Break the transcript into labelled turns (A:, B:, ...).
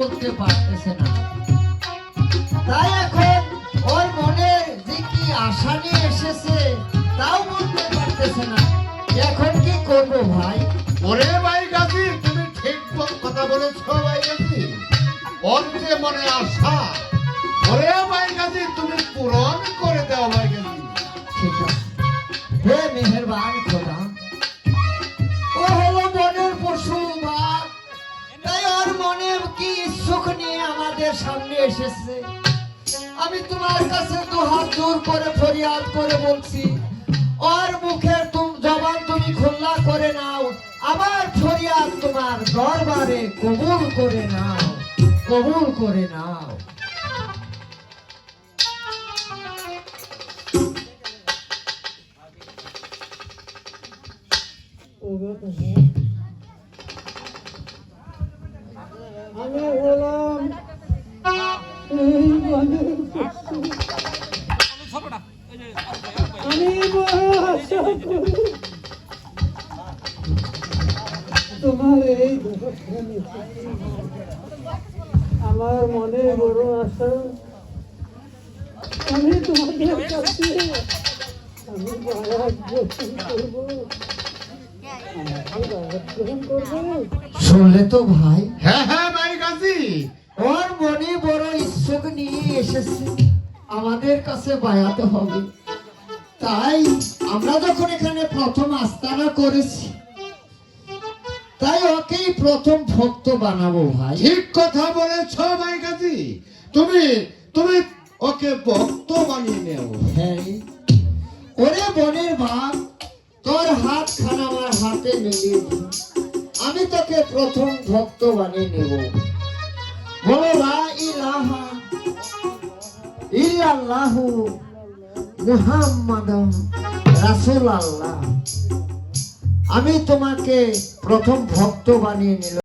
A: করতে পারতেছে না। তাই এখন ওর মনে যে কি আশা নিয়ে এসেছে তাও বলতে পারতেছে না। এখন কি করব ভাই?
B: ওরে ভাই গাজী, তুমি ঠিক কথা বলেছো ভাই গাজী। ওর যে মনে আশা, ওরে ভাই গাজী তুমি পূরণ করে দাও ভাই গাজী।
A: ঠিক আছে, হে মেহেরবান খোদা। ও হলো মনের পশু বাপ, তাই ওর মনে কি সুখ নিয়ে আমাদের সামনে এসেছে। আমি তোমার কাছে দুহাত জোর করে ফরিয়াদ করে বলছি, ওর মুখের জবান তুমি খোলা করে নাও, আমার ফরিয়াদ তোমার দরবারে কবুল করে নাও, কবুল করে নাও।
C: আমি বললাম এই মনের পশু, আমি বড় আশা করি তোমার এই দোকানে। আমার মনে বড় আশা, আমি তোমাদের কাছে আমি বারাত গ্রহণ করবো, আমাকে বারাত গ্রহণ করবো।
A: শুনলে তো ভাই,
B: হ্যাঁ হ্যাঁ ভাই গাজী,
A: ওর মনে বড় ইচ্ছুক নিয়ে এসেছে, আমাদের কাছে বায়াতে হবে। তাই আমরা যখন এখানে প্রথম আস্তানা করেছি, তাই ওকেই প্রথম ভক্ত বানাবো ভাই।
B: ঠিক কথা বলেছো ভাই গাজী। তুমি তুমি ওকে ভক্ত বানিয়ে নেও।
A: হ্যাঁ, ওরে বনের ভাগ, তোর হাত খানা আমার হাতে মিলিয়ে দে, আমি তোকে প্রথম ভক্ত বানিয়ে নেব। বলো লা ইলাহা ইল্লাল্লাহু মুহাম্মাদুর রাসূলুল্লাহ। আমি তোমাকে প্রথম ভক্ত বানিয়ে নিলাম।